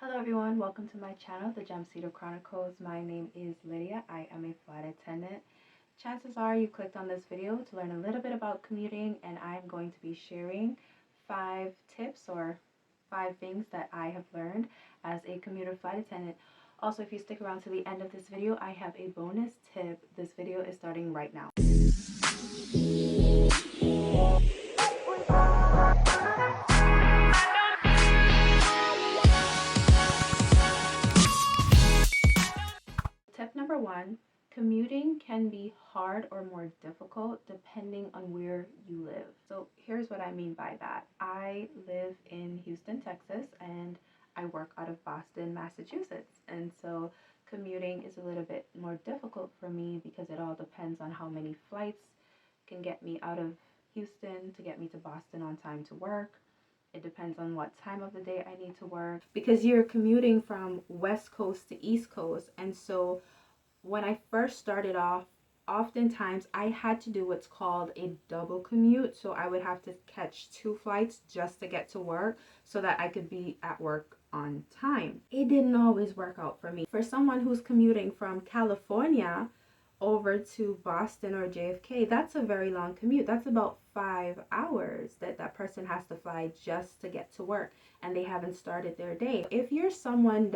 Hello everyone, welcome to my channel, The Gem Cedar Chronicles. My name is Lydia. I am a flight attendant. Chances are you clicked on this video to learn a little bit about commuting, and I'm going to be sharing 5 tips or 5 things that I have learned as a commuter flight attendant. Also, if you stick around to the end of this video, I have a bonus tip. This video is starting right now. Tip number 1, commuting can be hard or more difficult depending on where you live. So here's what I mean by that. I live in Houston, Texas, and I work out of Boston, Massachusetts. And so commuting is a little bit more difficult for me because it all depends on how many flights can get me out of Houston to get me to Boston on time to work. It depends on what time of the day I need to work because you're commuting from West Coast to East Coast. And so when I first started off, oftentimes I had to do what's called a double commute. So I would have to catch 2 flights just to get to work so that I could be at work on time. It didn't always work out for me. For someone who's commuting from California over to Boston or JFK, that's a very long commute. That's about 5 hours that person has to fly just to get to work, and they haven't started their day. If you're someone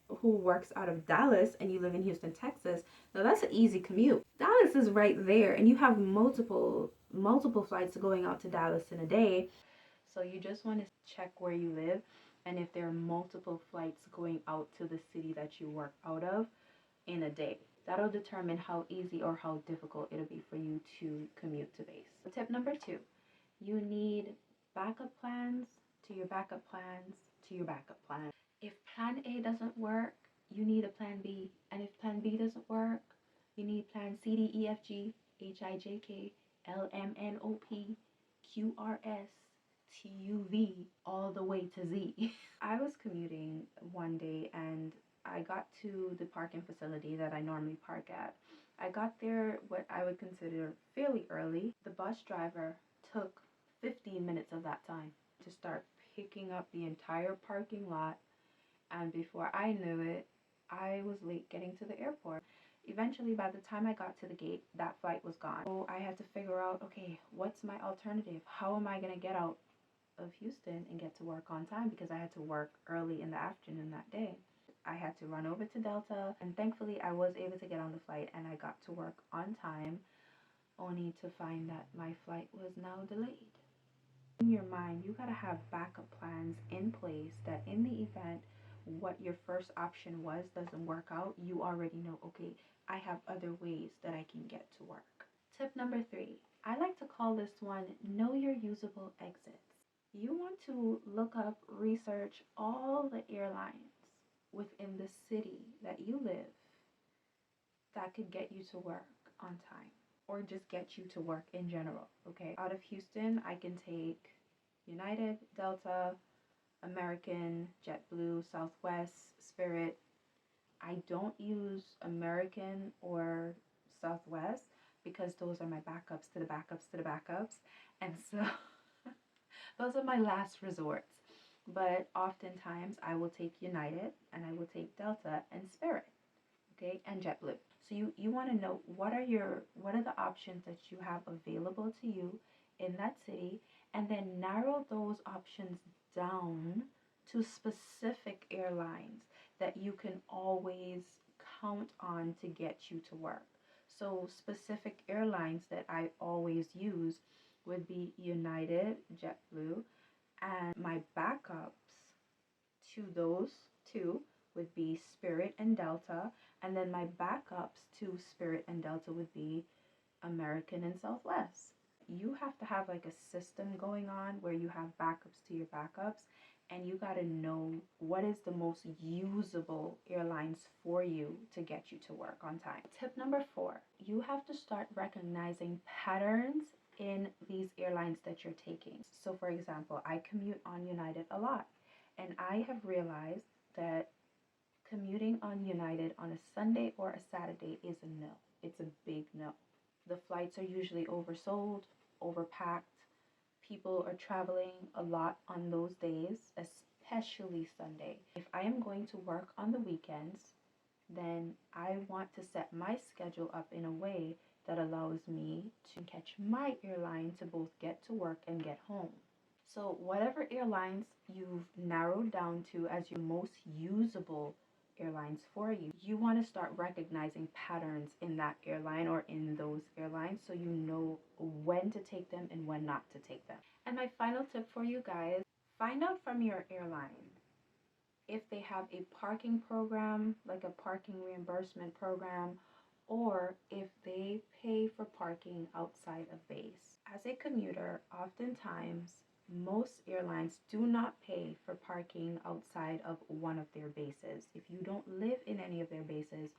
who works out of Dallas and you live in Houston, Texas, now that's an easy commute. Dallas is right there, and you have multiple flights going out to Dallas in a day. So you just want to check where you live and if there are multiple flights going out to the city that you work out of in a day. That'll determine how easy or how difficult it'll be for you to commute to base. So tip number 2, you need backup plans to your backup plans to your backup plan. If plan A doesn't work, you need a plan B. And if plan B doesn't work, you need plan C, D, E, F, G, H, I, J, K, L, M, N, O, P, Q, R, S, T, U, V, all the way to Z. I was commuting one day and I got to the parking facility that I normally park at. I got there what I would consider fairly early. The bus driver took 15 minutes of that time to start picking up the entire parking lot, and before I knew it, I was late getting to the airport. Eventually, by the time I got to the gate, that flight was gone. So I had to figure out, okay, what's my alternative? How am I going to get out of Houston and get to work on time? Because I had to work early in the afternoon that day. I had to run over to Delta, and thankfully I was able to get on the flight and I got to work on time, only to find that my flight was now delayed. In your mind, you gotta have backup plans in place that in the event what your first option was doesn't work out, you already know, okay, I have other ways that I can get to work. Tip number 3, I like to call this one know your usable exits. You want to look up, research all the airlines within the city that you live that could get you to work on time or just get you to work in general. Okay, out of Houston I can take United, Delta, American, JetBlue, Southwest, Spirit. I don't use American or Southwest because those are my backups to the backups to the backups, and so those are my last resorts. But oftentimes I will take United and I will take Delta and Spirit, okay, and JetBlue. So you want to know what are the options that you have available to you in that city, and then narrow those options down to specific airlines that you can always count on to get you to work. So specific airlines that I always use would be United, JetBlue, and my backups to those two would be Spirit and Delta, and then my backups to Spirit and Delta would be American and Southwest. You have to have like a system going on where you have backups to your backups, and you got to know what is the most usable airlines for you to get you to work on time. Tip number 4, you have to start recognizing patterns in these airlines that you're taking. So for example, I commute on United a lot, and I have realized that commuting on United on a Sunday or a Saturday is a no. It's a big no. The flights are usually oversold, overpacked. People are traveling a lot on those days, especially Sunday. If I am going to work on the weekends, then I want to set my schedule up in a way that allows me to catch my airline to both get to work and get home. So whatever airlines you've narrowed down to as your most usable airlines for you, you want to start recognizing patterns in that airline or in those airlines so you know when to take them and when not to take them. And my final tip for you guys, find out from your airline if they have a parking program, like a parking reimbursement program, or if they pay for parking outside of base. As a commuter, oftentimes most airlines do not pay for parking outside of one of their bases. If you don't live in any of their bases,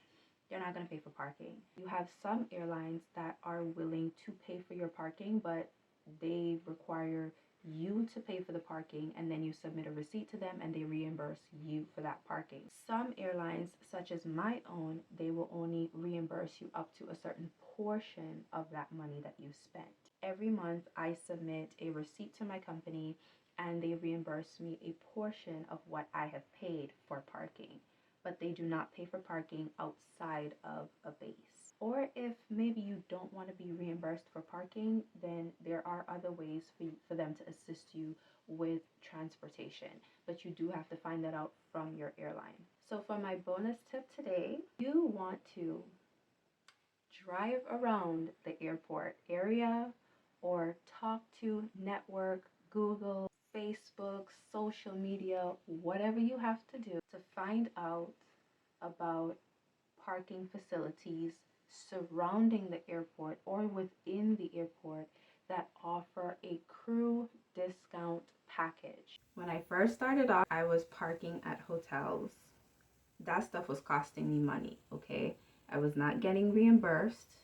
they're not going to pay for parking. You have some airlines that are willing to pay for your parking, but they require you to pay for the parking, and then you submit a receipt to them and they reimburse you for that parking. Some airlines, such as my own, they will only reimburse you up to a certain portion of that money that you spent. Every month I submit a receipt to my company and they reimburse me a portion of what I have paid for parking, but they do not pay for parking outside of a base. Or if maybe you don't want to be reimbursed for parking, then there are other ways for them to assist you with transportation, but you do have to find that out from your airline. So for my bonus tip today, you want to drive around the airport area or talk to, network, Google, Facebook, social media, whatever you have to do to find out about parking facilities surrounding the airport or within the airport that offer a crew discount package. When I first started off, I was parking at hotels. That stuff was costing me money, okay? I was not getting reimbursed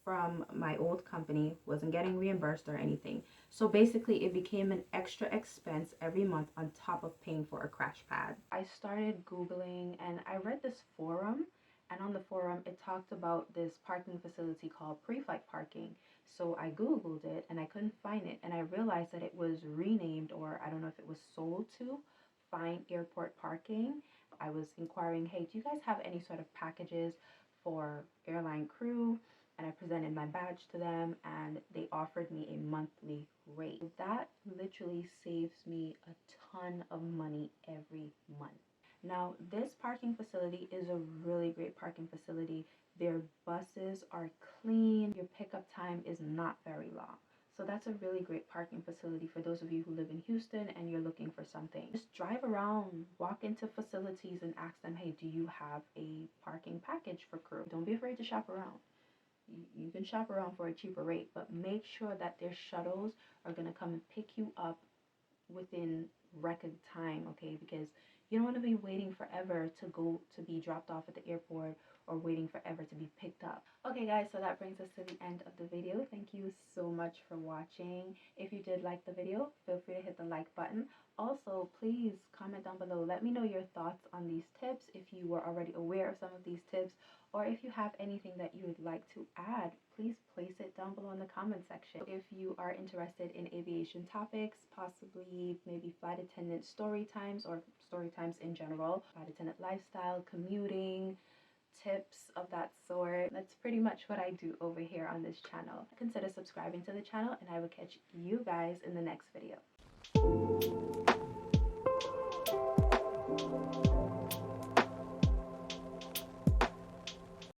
from my old company, wasn't getting reimbursed or anything. So basically it became an extra expense every month on top of paying for a crash pad. I started Googling and I read this forum, and on the forum it talked about this parking facility called pre-flight parking. So I Googled it and I couldn't find it, and I realized that it was renamed, or I don't know if it was sold to Fine Airport Parking. I was inquiring, hey, do you guys have any sort of packages for airline crew? And I presented my badge to them and they offered me a monthly rate. That literally saves me a ton of money every month. Now, this parking facility is a really great parking facility. Their buses are clean. Your pickup time is not very long. So that's a really great parking facility for those of you who live in Houston and you're looking for something. Just drive around, walk into facilities and ask them, hey, do you have a parking package for crew? Don't be afraid to shop around. You can shop around for a cheaper rate, but make sure that their shuttles are going to come and pick you up within record time, okay? Because you don't want to be waiting forever to be dropped off at the airport or waiting forever to be picked up. Okay guys, so that brings us to the end of the video. Thank you so much for watching. If you did like the video, feel free to hit the like button. Also, please comment down below. Let me know your thoughts on these tips, if you were already aware of some of these tips, or if you have anything that you would like to add, please place it down below in the comment section. If you are interested in aviation topics, possibly maybe flight attendant story times or story times in general, flight attendant lifestyle, commuting, tips of that sort, that's pretty much what I do over here on this channel. Consider subscribing to the channel and I will catch you guys in the next video.